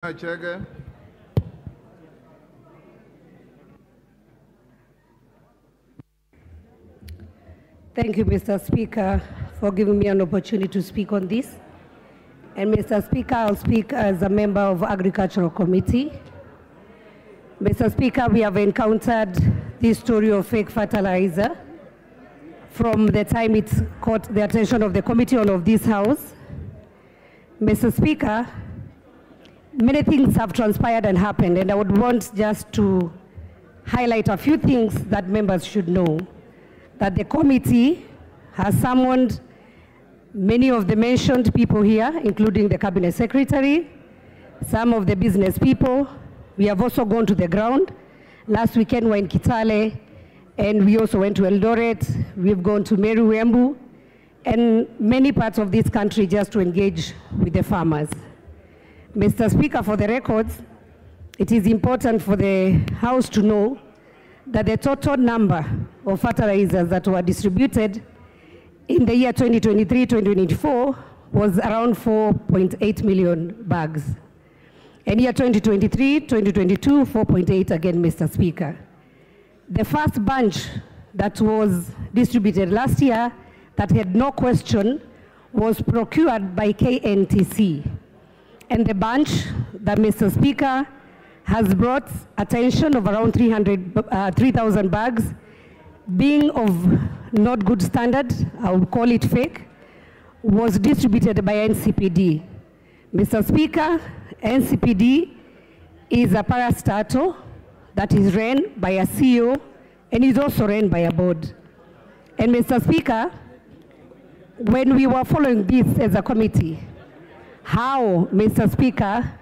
Chege. Thank you, Mr. Speaker, for giving me an opportunity to speak on this. And Mr. Speaker, I'll speak as a member of Agricultural Committee. Mr. Speaker, we have encountered this story of fake fertilizer from the time it caught the attention of the committee of this House. Mr. Speaker, many things have transpired and happened, and I would want just to highlight a few things that members should know. That the committee has summoned many of the mentioned people here, including the Cabinet Secretary, some of the business people. We have also gone to the ground. Last weekend we were in Kitale, and we also went to Eldoret. We've gone to Meru, Embu, and many parts of this country just to engage with the farmers. Mr. Speaker, for the records, it is important for the House to know that the total number of fertilizers that were distributed in the year 2023-2024 was around 4.8 million bags. And year 2023-2022, 4.8 again, Mr. Speaker. The first bunch that was distributed last year that had no question was procured by KNTC. And the bunch that Mr. Speaker has brought attention of around 3,000 bags, being of not good standard, I would call it fake, was distributed by NCPD. Mr. Speaker, NCPD is a parastatal that is run by a CEO and is also run by a board. And Mr. Speaker, when we were following this as a committee, how, Mr. Speaker,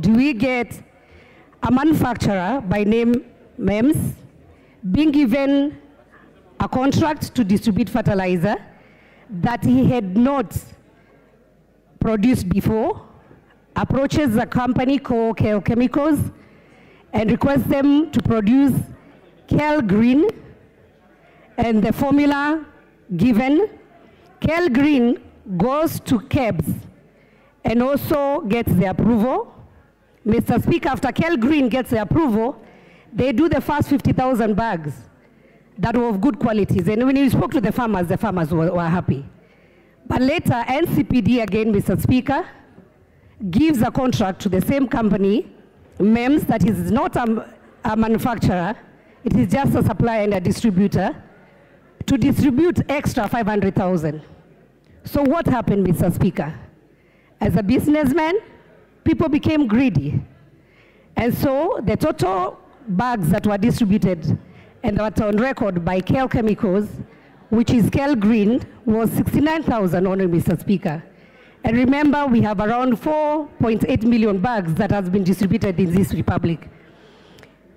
do we get a manufacturer by name MEMS being given a contract to distribute fertilizer that he had not produced before, approaches a company called KL Chemicals and requests them to produce KL Green, and the formula given, KL Green goes to KEBS and also gets the approval. Mr. Speaker, after KL Green gets the approval, they do the first 50,000 bags that were of good qualities. And when you spoke to the farmers were happy. But later, NCPD again, Mr. Speaker, gives a contract to the same company, MEMS, that is not a manufacturer, it is just a supplier and a distributor, to distribute extra 500,000. So what happened, Mr. Speaker? As a businessman, people became greedy. And so the total bags that were distributed and that were on record by KL Chemicals, which is KL Green, was 69,000 only, Mr. Speaker. And remember, we have around 4.8 million bags that has been distributed in this republic.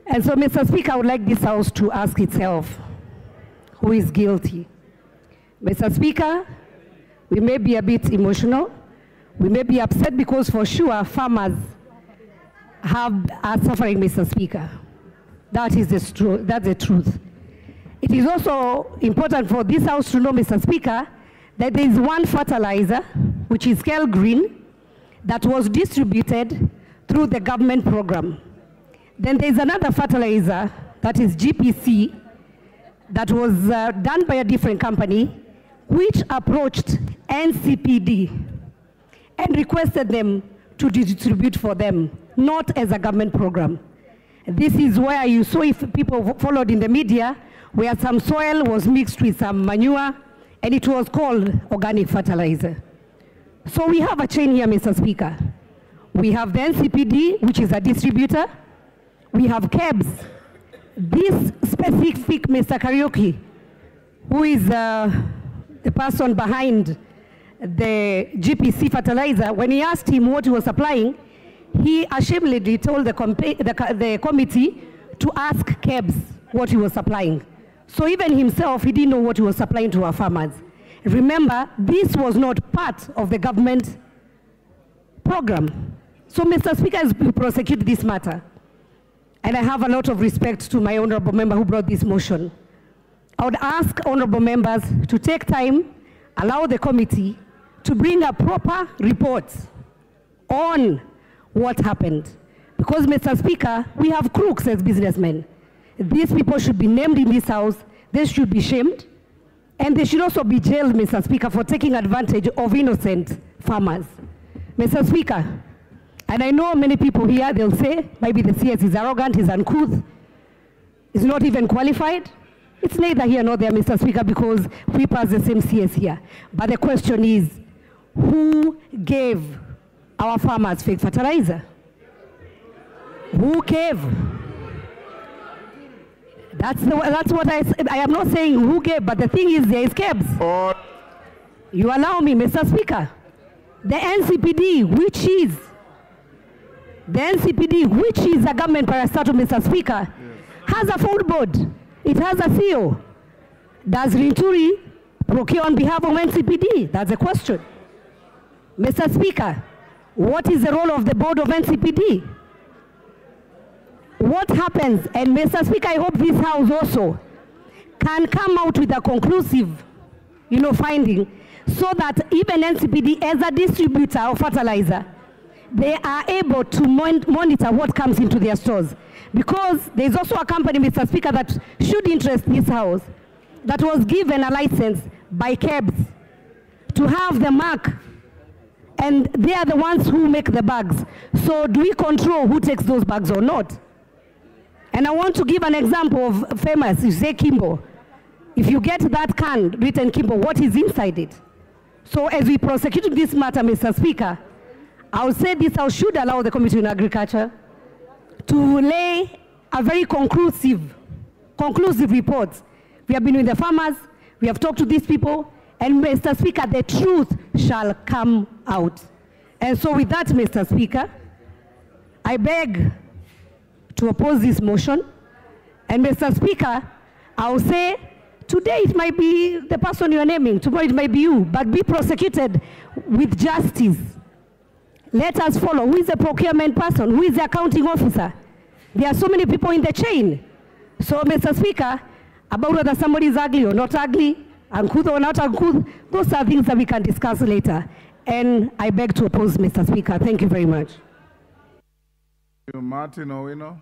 And so, Mr. Speaker, I would like this House to ask itself, who is guilty? Mr. Speaker, we may be a bit emotional. We may be upset because for sure farmers are suffering, Mr. Speaker. That's the truth. It is also important for this House to know, Mr. Speaker, that there is one fertilizer, which is KL Green, that was distributed through the government program. Then there is another fertilizer, that is GPC, that was done by a different company, which approached NCPD and requested them to distribute for them, not as a government program. This is where you saw, if people followed in the media, where some soil was mixed with some manure, and it was called organic fertilizer. So we have a chain here, Mr. Speaker. We have the NCPD, which is a distributor. We have KEBS. This specific Mr. Karaoke, who is the person behind the GPC fertilizer, when he asked him what he was supplying, he ashamedly told the committee to ask KEBS what he was supplying. So even himself, he didn't know what he was supplying to our farmers. Remember, this was not part of the government program. So, Mr. Speaker, as we prosecute this matter, and I have a lot of respect to my honorable member who brought this motion, I would ask honorable members to take time, allow the committee to bring a proper report on what happened. Because, Mr. Speaker, we have crooks as businessmen. These people should be named in this house, they should be shamed, and they should also be jailed, Mr. Speaker, for taking advantage of innocent farmers. Mr. Speaker, and I know many people here, they'll say, maybe the CS is arrogant, he's uncouth, he's not even qualified. It's neither here nor there, Mr. Speaker, because we pass the same CS here. But the question is, who gave our farmers fake fertilizer? Who gave? That's what I am not saying who gave, but the thing is there is cabs. You allow me, Mr. Speaker. The NCPD, which is a government parastatal, Mr. Speaker, has a full board. It has a CEO. Does Linturi procure on behalf of NCPD? That's the question. Mr. Speaker, what is the role of the board of NCPD? What happens, and Mr. Speaker, I hope this House also can come out with a conclusive, finding, so that even NCPD as a distributor of fertilizer, they are able to monitor what comes into their stores. Because there's also a company, Mr. Speaker, that should interest this House, that was given a license by KEBS to have the mark, and they are the ones who make the bags. So do we control who takes those bags or not? And I want to give an example of famous, you say Kimbo. If you get that can written Kimbo, what is inside it? So as we prosecute this matter, Mr. Speaker, I would say this House should allow the Committee on Agriculture to lay a very conclusive report. We have been with the farmers, we have talked to these people, and Mr. Speaker, the truth shall come out. And so with that, Mr. Speaker, I beg to oppose this motion. And Mr. Speaker, I will say, today it might be the person you are naming, tomorrow it might be you, but be prosecuted with justice. Let us follow. Who is the procurement person? Who is the accounting officer? There are so many people in the chain. So, Mr. Speaker, about whether somebody is ugly or not ugly, uncouth or not uncouth, those are things that we can discuss later. And I beg to oppose, Mr. Speaker. Thank you very much. Martin Owino.